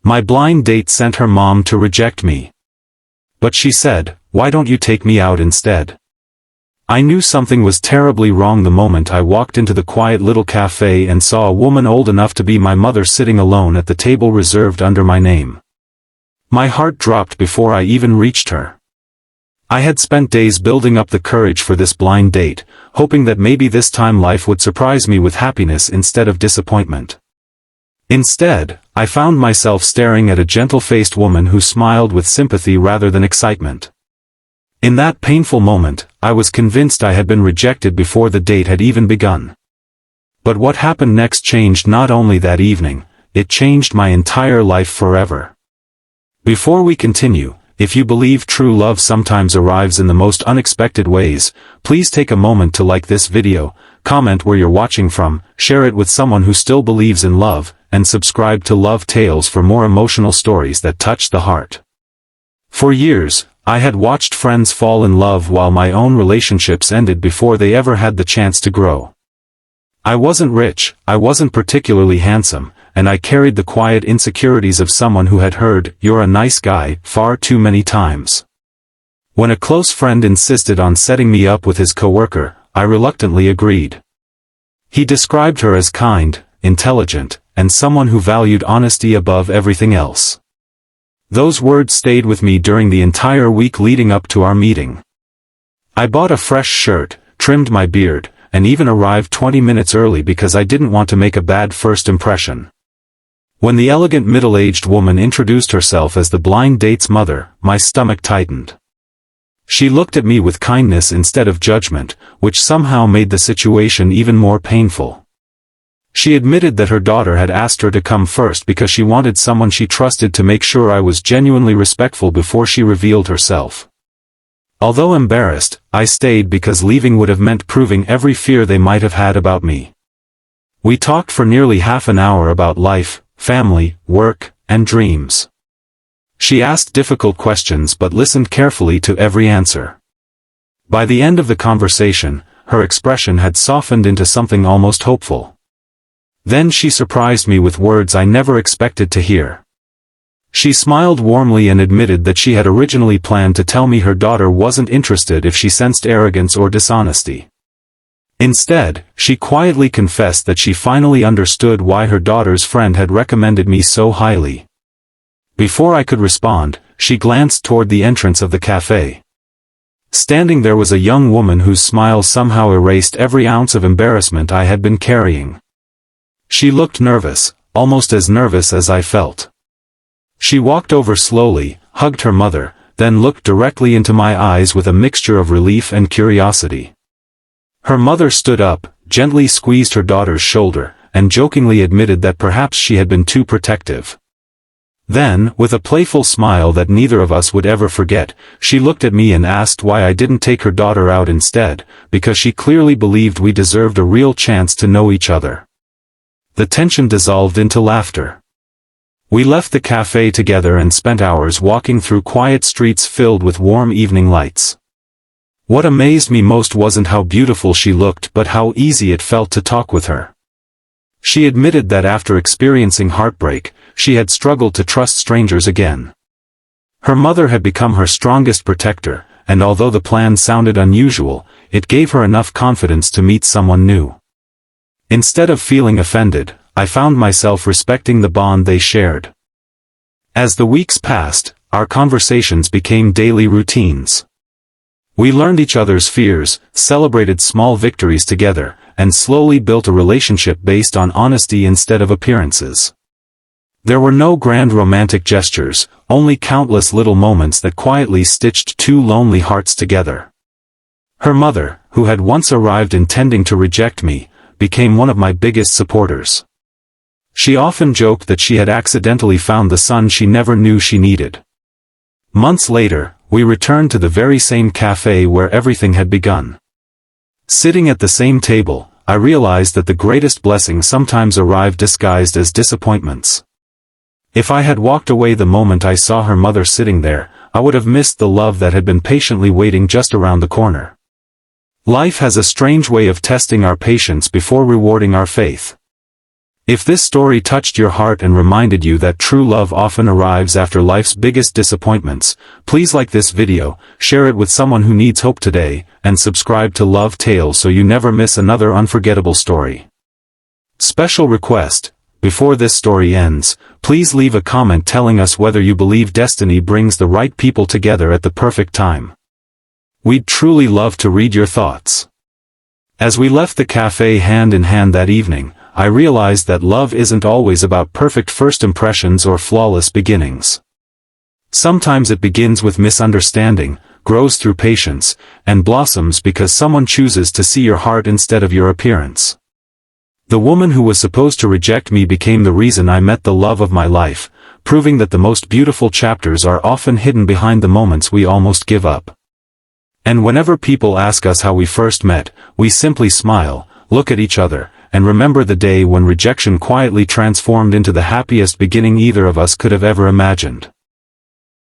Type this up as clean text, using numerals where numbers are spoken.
My blind date sent her mom to reject me. But she said, "Why don't you take me out instead?" I knew something was terribly wrong the moment I walked into the quiet little cafe and saw a woman old enough to be my mother sitting alone at the table reserved under my name. My heart dropped before I even reached her. I had spent days building up the courage for this blind date, hoping that maybe this time life would surprise me with happiness instead of disappointment. Instead, I found myself staring at a gentle-faced woman who smiled with sympathy rather than excitement. In that painful moment, I was convinced I had been rejected before the date had even begun. But what happened next changed not only that evening, it changed my entire life forever. Before we continue, if you believe true love sometimes arrives in the most unexpected ways, please take a moment to like this video, comment where you're watching from, share it with someone who still believes in love, and subscribe to Love Tales for more emotional stories that touch the heart. For years, I had watched friends fall in love while my own relationships ended before they ever had the chance to grow. I wasn't rich, I wasn't particularly handsome, and I carried the quiet insecurities of someone who had heard, "You're a nice guy," far too many times. When a close friend insisted on setting me up with his coworker, I reluctantly agreed. He described her as kind, intelligent, and someone who valued honesty above everything else. Those words stayed with me during the entire week leading up to our meeting. I bought a fresh shirt, trimmed my beard, and even arrived 20 minutes early because I didn't want to make a bad first impression. When the elegant middle-aged woman introduced herself as the blind date's mother, my stomach tightened. She looked at me with kindness instead of judgment, which somehow made the situation even more painful. She admitted that her daughter had asked her to come first because she wanted someone she trusted to make sure I was genuinely respectful before she revealed herself. Although embarrassed, I stayed because leaving would have meant proving every fear they might have had about me. We talked for nearly half an hour about life, family, work, and dreams. She asked difficult questions but listened carefully to every answer. By the end of the conversation, her expression had softened into something almost hopeful. Then she surprised me with words I never expected to hear. She smiled warmly and admitted that she had originally planned to tell me her daughter wasn't interested if she sensed arrogance or dishonesty. Instead, she quietly confessed that she finally understood why her daughter's friend had recommended me so highly. Before I could respond, she glanced toward the entrance of the cafe. Standing there was a young woman whose smile somehow erased every ounce of embarrassment I had been carrying. She looked nervous, almost as nervous as I felt. She walked over slowly, hugged her mother, then looked directly into my eyes with a mixture of relief and curiosity. Her mother stood up, gently squeezed her daughter's shoulder, and jokingly admitted that perhaps she had been too protective. Then, with a playful smile that neither of us would ever forget, she looked at me and asked why I didn't take her daughter out instead, because she clearly believed we deserved a real chance to know each other. The tension dissolved into laughter. We left the cafe together and spent hours walking through quiet streets filled with warm evening lights. What amazed me most wasn't how beautiful she looked but how easy it felt to talk with her. She admitted that after experiencing heartbreak, she had struggled to trust strangers again. Her mother had become her strongest protector, and although the plan sounded unusual, it gave her enough confidence to meet someone new. Instead of feeling offended, I found myself respecting the bond they shared. As the weeks passed, our conversations became daily routines. We learned each other's fears, celebrated small victories together, and slowly built a relationship based on honesty instead of appearances. There were no grand romantic gestures, only countless little moments that quietly stitched two lonely hearts together. Her mother, who had once arrived intending to reject me, became one of my biggest supporters. She often joked that she had accidentally found the son she never knew she needed. Months later, we returned to the very same cafe where everything had begun. Sitting at the same table, I realized that the greatest blessings sometimes arrive disguised as disappointments. If I had walked away the moment I saw her mother sitting there, I would have missed the love that had been patiently waiting just around the corner. Life has a strange way of testing our patience before rewarding our faith. If this story touched your heart and reminded you that true love often arrives after life's biggest disappointments, please like this video, share it with someone who needs hope today, and subscribe to Love Tales so you never miss another unforgettable story. Special request: before this story ends, please leave a comment telling us whether you believe destiny brings the right people together at the perfect time. We'd truly love to read your thoughts. As we left the cafe hand in hand that evening, I realized that love isn't always about perfect first impressions or flawless beginnings. Sometimes it begins with misunderstanding, grows through patience, and blossoms because someone chooses to see your heart instead of your appearance. The woman who was supposed to reject me became the reason I met the love of my life, proving that the most beautiful chapters are often hidden behind the moments we almost give up. And whenever people ask us how we first met, we simply smile, look at each other, and remember the day when rejection quietly transformed into the happiest beginning either of us could have ever imagined.